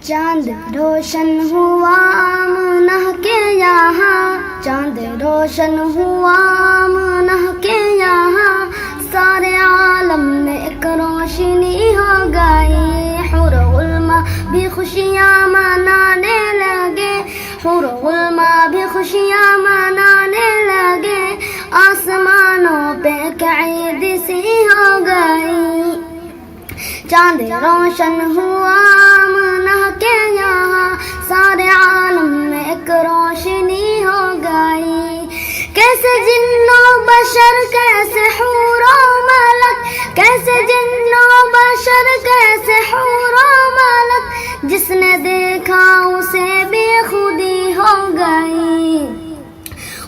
چاند روشن ہوا آمنہ کے یہاں، چاند روشن ہوا آمنہ کے یہاں، سارے عالم میں ایک روشنی ہو گئی، حور غلما بھی خوشیاں منانے لگے، حور غلما بھی خوشیاں منانے لگے، آسمانوں پہ ایک عید سی ہو گئی، چاند روشن ہوا آمنہ کے یہاں، سارے عالم میں ایک روشنی ہو گئی، کیسے جن و بشر کیسے حور و ملک، کیسے جن و بشر کیسے حور و ملک، جس نے دیکھا اسے بے خودی ہو گئی،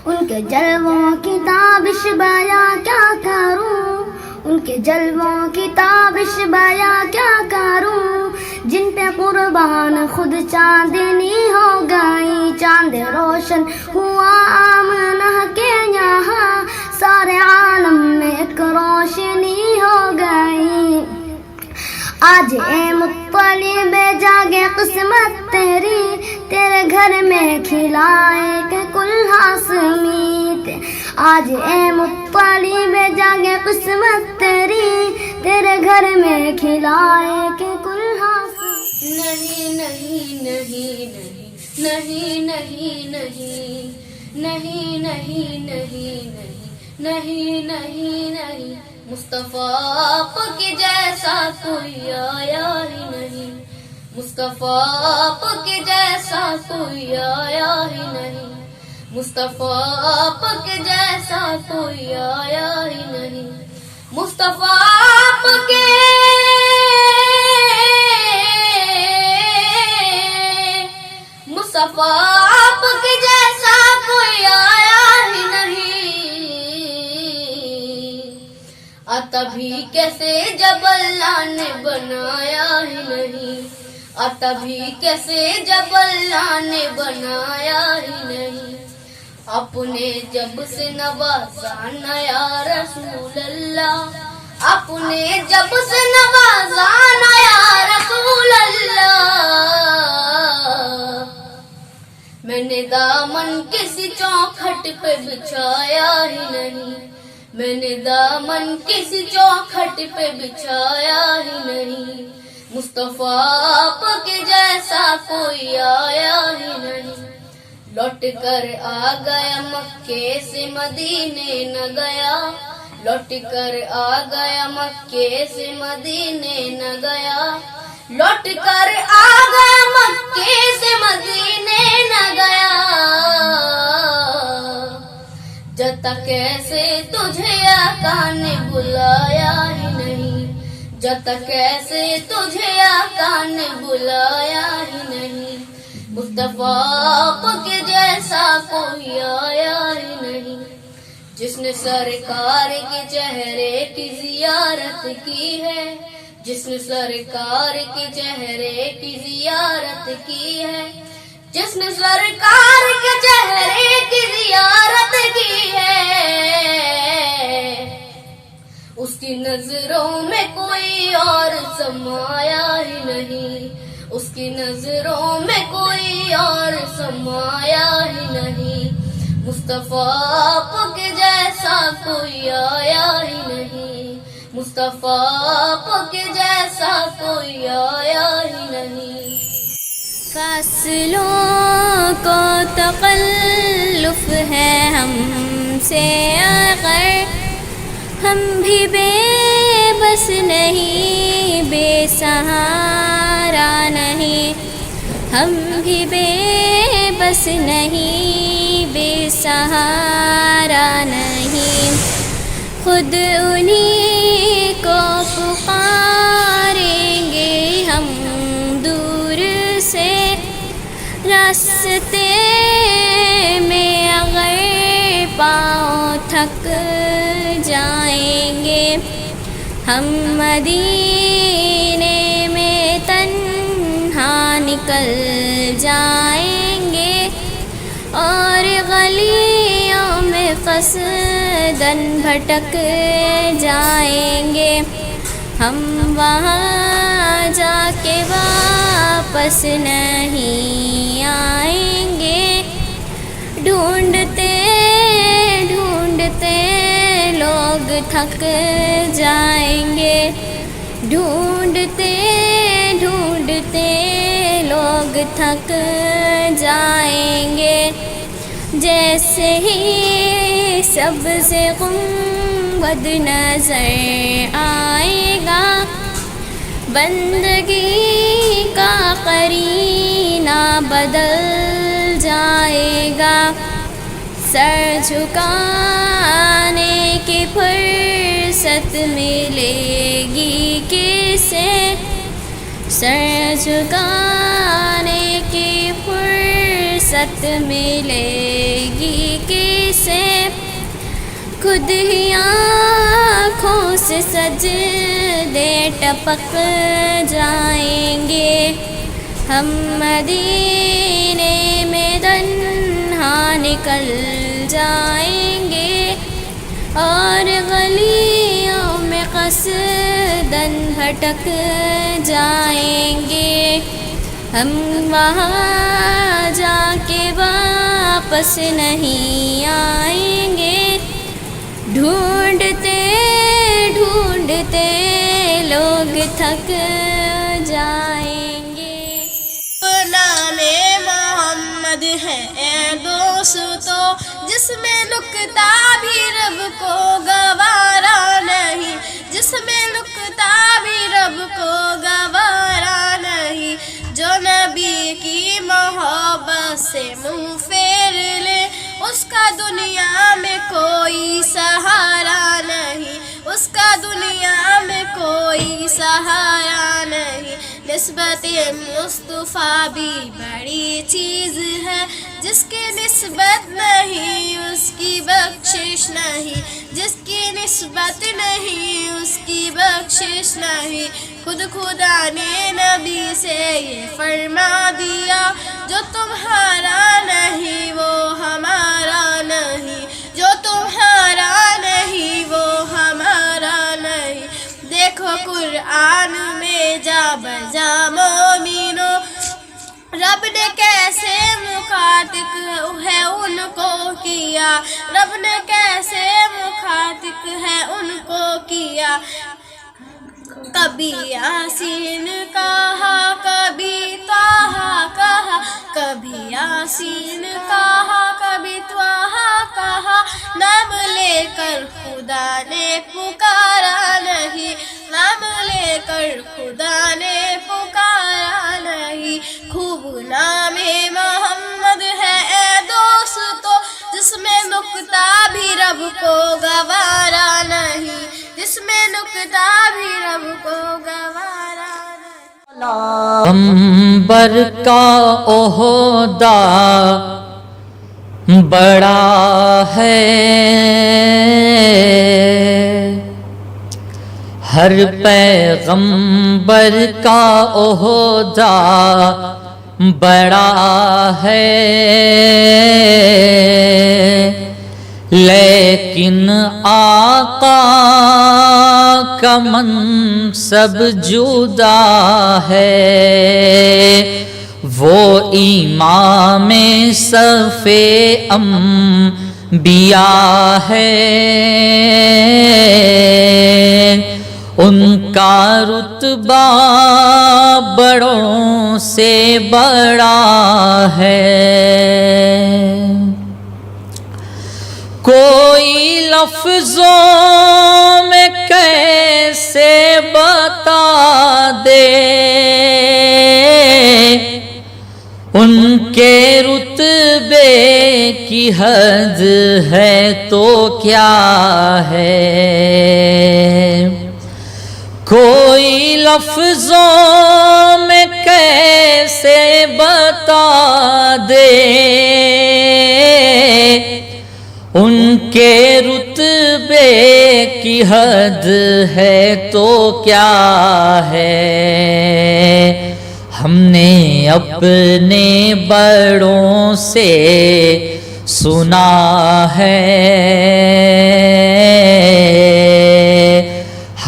ان کے جلووں کی تابش بیاں کیا کروں، ان کے جلووں کی تابش بیاں کیا کروں، جن پہ قربان خود چاندنی ہو گئی، چاند روشن ہوا آمنہ کے یہاں، سارے عالم میں ایک روشنی ہو گئی، آج اے مطلب جاگے قسمت تیری، تیرے گھر میں کھلائے کہ کلہا سمیت، آج اے مطلب جاگے قسمت تیری، تیرے گھر میں کھلائے کہ کلہا سمیت، نہیں نہیں نہیں نہیں نہیں نہیں نہیں نہیں نہیں نہیں نہیں نہیں، مصطفیٰ آپ کے جیسا کوئی آیا ہی نہیں، مصطفیٰ آپ کے جیسا کوئی آیا ہی نہیں، مصطفیٰ آپ کے جیسا کوئی آیا ہی نہیں، مصطفیٰ آپ کے مصطفیٰ آپ کے جیسا کوئی آیا ہی نہیں، آتا بھی کیسے جب اللہ نے بنایا ہی نہیں، آتا بھی کیسے جب اللہ نے بنایا ہی نہیں، اپنے جب سے نوازا نا یا رسول اللہ، اپنے جب سے نوازا نا یا رسول اللہ، میں نے دامن کسی چوکھٹ پہ بچھایا ہی نہیں، میں نے دامن کسی چوکھٹ پہ بچھایا ہی نہیں، مصطفیٰ آپ کے جیسا کوئی آیا ہی نہیں، لوٹ کر آ گیا مکے سے مدینے نہ گیا، لوٹ کر آ گیا مکے سے مدینے نہ گیا، لوٹ کر آ گیا مکے سے مدینے نہ گیا، جتا کیسے تجھے آقا نے بلایا ہی نہیں، جتا کیسے تجھے آقا نے بلایا ہی نہیں، مصطفیٰ آپ کے جیسا کوئی آیا ہی نہیں، جس نے سرکار کے چہرے کی زیارت کی ہے، جس نے سرکار کے چہرے کی زیارت کی ہے، جس نے سرکار کے چہرے کی زیارت کی ہے، اس کی نظروں میں کوئی اور سمایا ہی نہیں، اس کی نظروں میں کوئی اور سمایا ہی نہیں، مصطفیٰ آپ کے جیسا کوئی آیا ہی نہیں، مصطفیٰ آپ کے جیسا کوئی آیا ہی نہیں، فاصلوں کو تکلف ہے ہم سے اگر، ہم بھی بے بس نہیں، بے سہارا نہیں، ہم بھی بے بس نہیں، بے سہارا نہیں، خود انہی کو پکاریں گے ہم دور سے، راستے میں اگر پاؤں تھک جائیں گے، ہم مدینے میں تنہا نکل جائیں گے، اور گلیوں میں قصداً بھٹک جائیں گے، ہم وہاں جا کے واپس نہیں آئیں گے، ڈھونڈتے ڈھونڈتے لوگ تھک جائیں گے، ڈھونڈتے ڈھونڈتے لوگ تھک جائیں گے، جیسے ہی سبز گنبد نظر آئے گا، بندگی کا قرینہ بدل جائے گا، سر جھکانے کی فرصت ملے گی کسے، سر جھکانے کی فرصت ملے گی کسے، خود ہی آنکھوں سے سجدے ٹپک جائیں گے، ہم مدینے میں تنہا نکل جائیں گے، اور گلیوں میں قصداً بھٹک جائیں گے، ہم وہاں جا کے واپس نہیں آئیں گے، ڈھونڈتے ڈھونڈتے لوگ تھک جائیں گے۔ نام محمد ہے اے دوستو، جس میں نکتہ بھی رب کو گوارا نہیں، جس میں نکتہ بھی رب کو گوارا نہیں، جو نبی کی محبت سے منہ پھیر لے، اس کا دنیا میں کوئی سہارا نہیں، اس کا دنیا میں کوئی سہارا نہیں، نسبت مصطفیٰ بھی بڑی چیز ہے، جس کی نسبت نہیں اس کی بخشش نہیں، جس کی نسبت نہیں اس کی بخشش نہیں، خود خدا نے نبی سے یہ فرما دیا، جو تمہارا نہیں وہ ہمارا نہیں، جو تمہارا نہیں وہ ہمارا نہیں، دیکھو قرآن میں جا بجا مومنو، رب نے کیسے مخاطب ہے ان کو کیا، رب نے کیسے مخاطب ہے ان کو کیا، کبھی یاسین کہا، کبھی طٰہٰ کہا، کبھی یاسین کہا، کبھی طٰہٰ کہا، نام لے کر خدا نے پکارا نہیں، نام لے کر خدا نے پکارا نہیں، خوب نام محمد ہے اے دوستو، جس میں نکتہ بھی رب کو گوارا نہیں، جس میں نکتہ بھی رب کو گوارا نہیں۔ پیغمبر کا عہدہ بڑا ہے، ہر پیغمبر کا عہدہ بڑا ہے، لیکن آقا کا منصب جدا ہے، وہ امام صف انبیاء ہے، ان کا رتبہ بڑوں سے بڑا ہے، کوئی لفظوں میں کیسے بتا دے، ان کے رتبے کی حد ہے تو کیا ہے، کوئی لفظوں میں کیسے بتا دے، ان کے رتبے کی حد ہے تو کیا ہے، ہم نے اپنے بڑوں سے سنا ہے،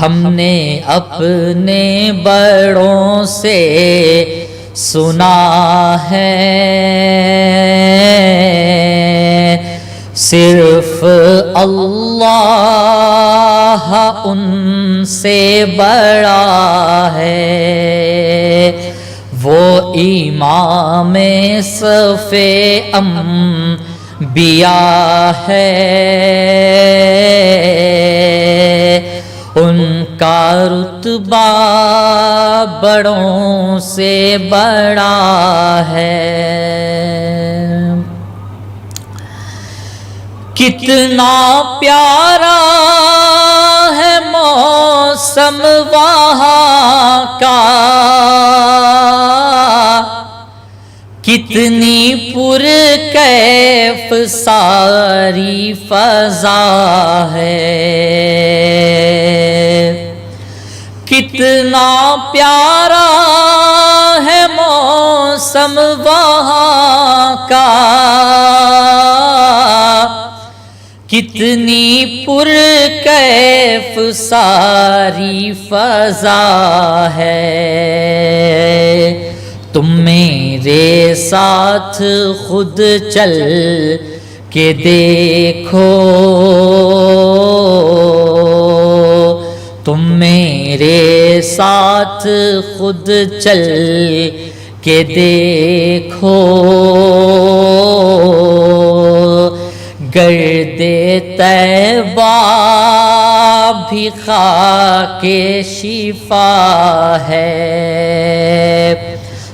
ہم نے اپنے بڑوں سے سنا ہے، صرف اللہ ان سے بڑا ہے، وہ امام صف انبیاء ہے، ان کا رتبہ بڑوں سے بڑا ہے۔ کتنا پیارا ہے موسم وہاں کا، کتنی پرکیف ساری فضا ہے، کتنا پیارا ہے موسم وہاں کا، کتنی پرکیف ساری فضا ہے، تم میرے ساتھ خود چل کے دیکھو، تم میرے ساتھ خود چل کے دیکھو، گرد طیبہ بھی خاک شفا ہے،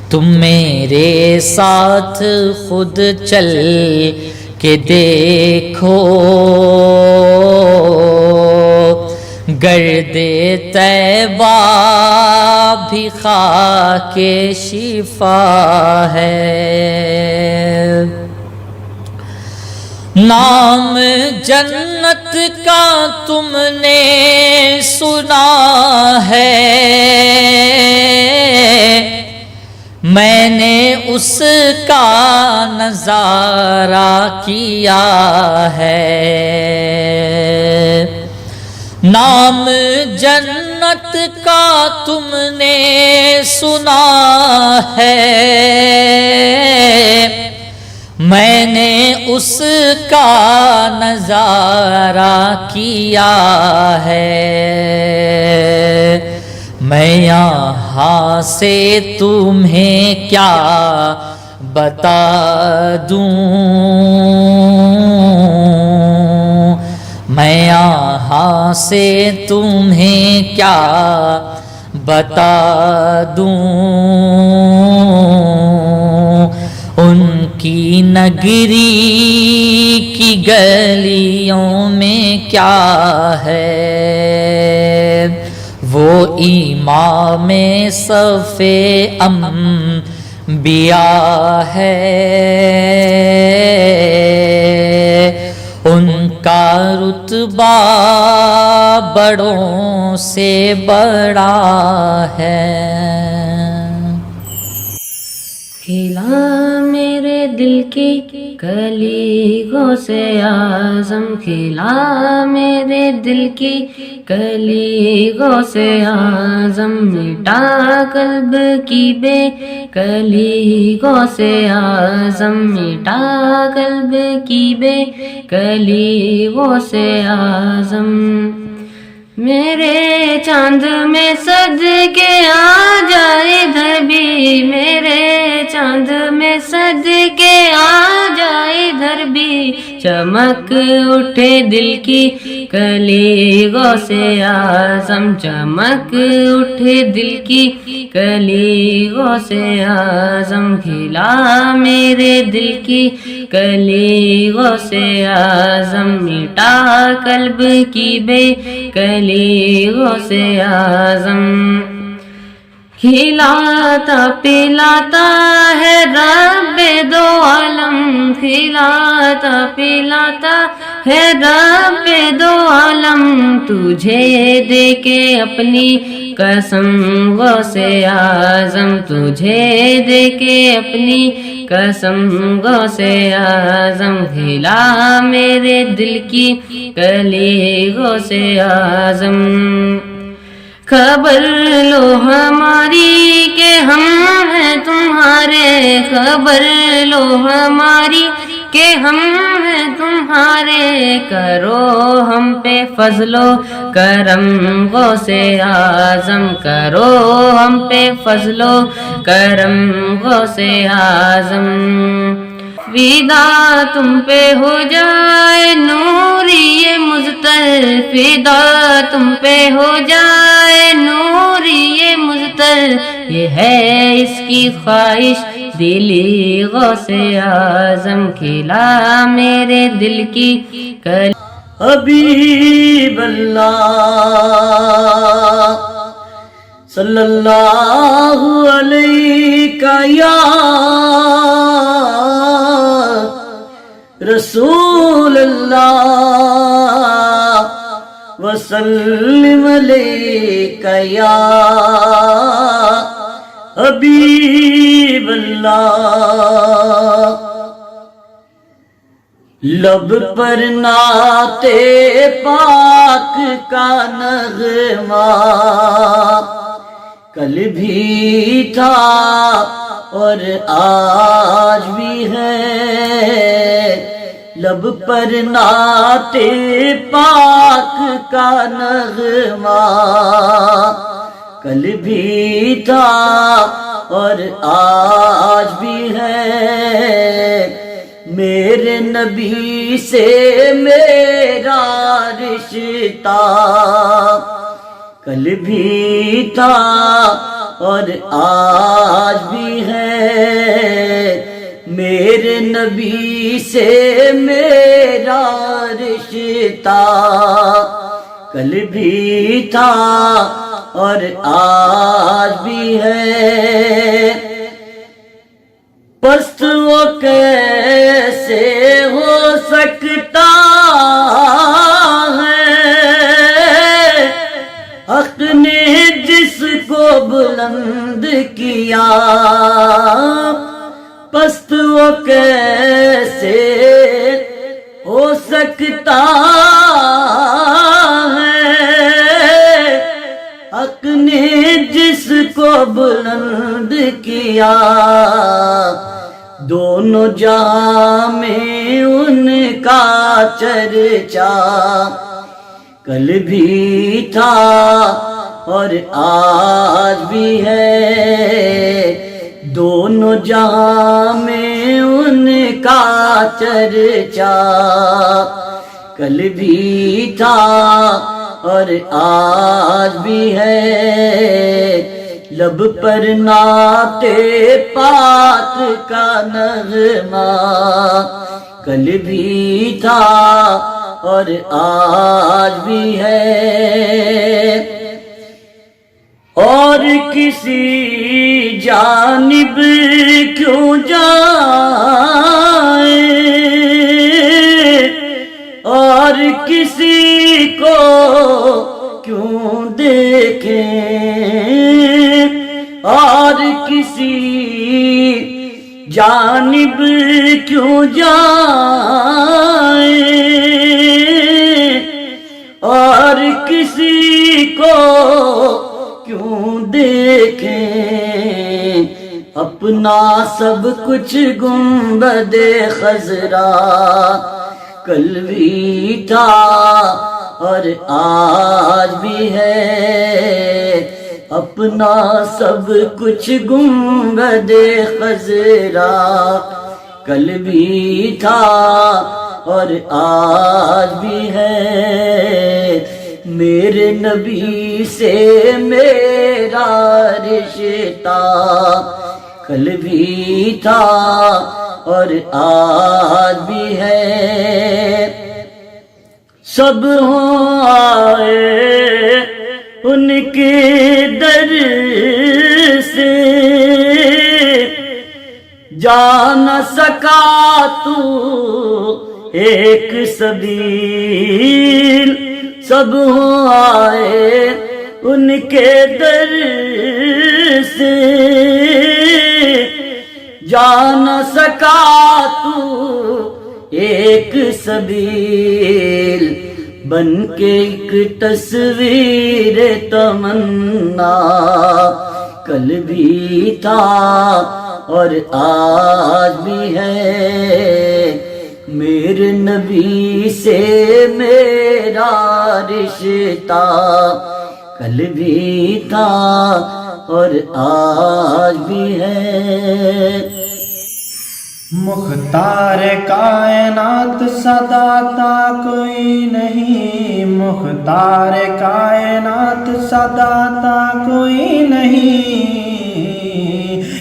تم میرے ساتھ خود چل کے دیکھو، گرد طیبہ بھی خاک شفا ہے۔ نام جنت کا تم نے سنا ہے، میں نے اس کا نظارہ کیا ہے، نام جنت کا تم نے سنا ہے، میں نے اس کا نظارہ کیا ہے، میں یہاں سے تمہیں کیا بتا دوں، میں یہاں سے تمہیں کیا بتا دوں، ان کی نگری کی گلیوں میں کیا ہے، وہ امام صف انبیاء ہے، ان کا رتبہ بڑوں سے بڑا ہے۔ کھلا میرے دل کی کلی غوث اعظم، کھلا میرے دل کی کلی غوث اعظم، مٹا قلب کی بے کلی غوث اعظم، مٹا قلب کی بے کلی غوث اعظم، میرے چاند میں صدقے آ جائے ادھر بھی، میرے چاند میں صدقے آ جائے ادھر بھی، چمک اٹھے دل کی کلی غوث اعظم، چمک اٹھے دل کی کلی غوث اعظم، کھلا میرے دل کی کلی غوث اعظم، مٹا قلب کی بے کلی غوث اعظم، کھلاتا پلاتا ہے رب دو عالم، کھلاتا پلاتا ہے رب دو عالم، تجھے دے کے اپنی قسم غوث اعظم، تجھے دے کے اپنی قسم غوث اعظم، کھلا میرے دل کی کلی غوث اعظم، خبر لو ہماری کہ ہم ہیں تمہارے، خبر لو ہماری کہ ہم ہیں تمہارے، کرو ہم پہ فضل و کرم غوث اعظم، کرو ہم پہ فضل و کرم غوث اعظم، فدا تم پہ ہو جائے نوری مزتر، فدا تم پہ ہو جائے نوری مزتر، یہ ہے اس کی خواہش دلی غوث اعظم، کھلا میرے دل کی کل حبیب اللہ صلی اللہ علیہ یا رسول اللہ وسلم علیہ یا حبیب اللہ، لب پر نعت پاک کا نغمہ کل بھی تھا اور آج بھی ہے، لب پر نعت پاک کا نغمہ کل بھی تھا اور آج بھی ہے، میرے نبی سے میرا رشتہ کل بھی تھا اور آج بھی ہے، میرے نبی سے میرا رشتہ کل بھی تھا اور آج بھی ہے، پست وہ کیسے ہو سکتا ہے، حق نے جس کو بلند کیا، پست وہ کیسے ہو سکتا ہے، حق نے جس کو بلند کیا، دونوں جہاں میں ان کا چرچا کل بھی تھا اور آج بھی ہے، دونوں جہاں میں ان کا چرچا کل بھی تھا اور آج بھی ہے، لب پر نعت پاک کا نغمہ کل بھی تھا اور آج بھی ہے، اور کسی جانب کیوں جائے اور کسی کو کیوں دیکھیں، اور کسی جانب کیوں جائیں اور کسی کو کیوں دیکھیں، اپنا سب کچھ گنبد خضرا کل بھی تھا اور آج بھی ہے، اپنا سب کچھ گنبد خضرا کل بھی تھا اور آج بھی ہے، میرے نبی سے میرا رشتہ کل بھی تھا اور آج بھی ہے، سب ہوں آئے ان کے در سے، جا نہ سکا تو ایک سبیل، سب ہوں آئے ان کے در سے، جا نہ سکا تو ایک سبیل، بن کے ایک تصویر تمنا، کل بھی تھا اور آج بھی ہے، میرے نبی سے میرا رشتہ، کل بھی تھا اور آج بھی ہے۔ مختار کائنات سا داتا کوئی نہیں، مختار کائنات سا داتا کوئی نہیں،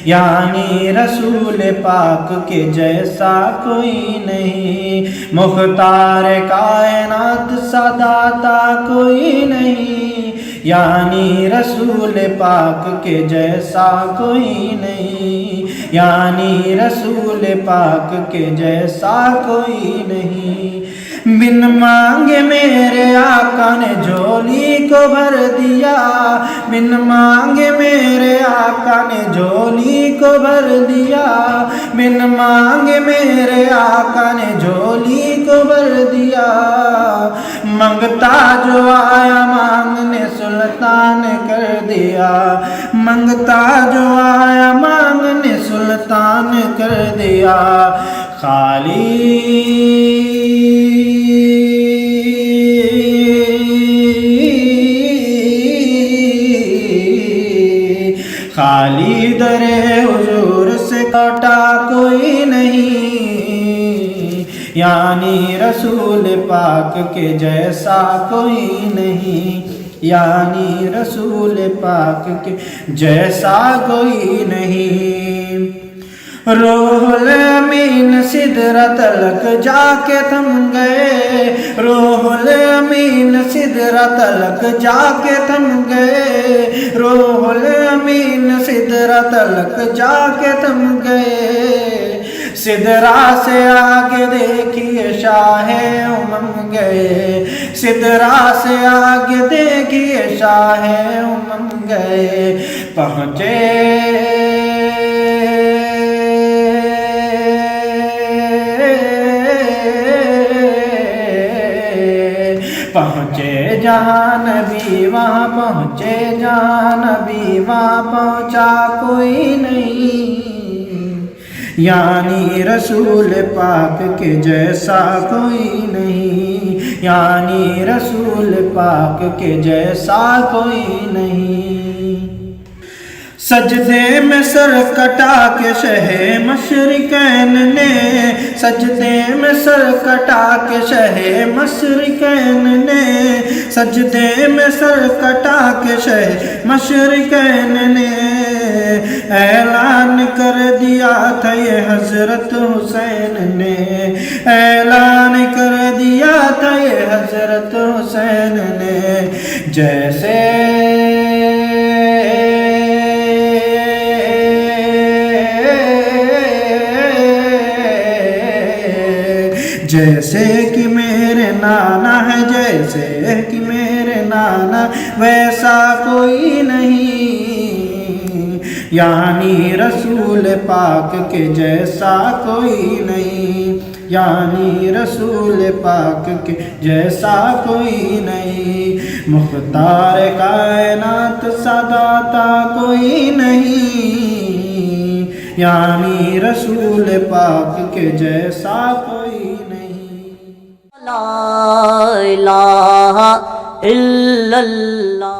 یعنی رسول پاک کے جیسا کوئی نہیں، مختار کائنات سا داتا کوئی نہیں، یعنی رسول پاک کے جیسا کوئی نہیں، یعنی رسول پاک کے جیسا کوئی نہیں۔ بن مانگے میرے آقا نے جھولی کو بھر دیا، بن مانگے میرے آقا نے جھولی کو بھر دیا، بن مانگے میرے آقا نے جھولی کو بھر دیا، منگتا جو آیا مانگنے سلطان کر دیا، منگتا جو آیا مانگنے سلطان کر دیا، خالی در حضور سے کٹا کوئی نہیں، یعنی رسول پاک کے جیسا کوئی نہیں، یعنی رسول پاک کے جیسا کوئی نہیں۔ روح الامین سدرۃ تلک جا کے تھم گئے، روح الامین سدرۃ تلک جا کے تھم گئے، روح الامین سدرۃ تلک جا کے تھم گئے، سدرا سے آگے دیکھیے شاہ امم گئے، سدرا سے آگے دیکھیے شاہ امم گئے، پہنچے پہنچے جہاں نبی وہاں پہنچے جہاں نبی وہاں پہنچا کوئی نہیں، یعنی رسول پاک کے جیسا کوئی نہیں، یعنی رسول پاک کے جیسا کوئی نہیں۔ سجدے میں سر کٹا کے شہ مشرقین نے، سجدے میں سر کٹا کے شہ مشرقین نے، سجدے میں سر کٹا کے شہ مشرقین نے، اعلان کر دیا تھا یہ حضرت حسین نے، اعلان کر دیا تھا یہ حضرت حسین نے، جیسے جیسے کہ میرے نانا ہے، جیسے کہ میرے نانا ویسا کوئی نہیں، یعنی رسول پاک کے جیسا کوئی نہیں، یعنی رسول پاک کے جیسا کوئی نہیں، مختار کائنات سا داتا کوئی نہیں، یعنی رسول پاک کے جیسا کوئی نہیں۔ لا الہ الا اللہ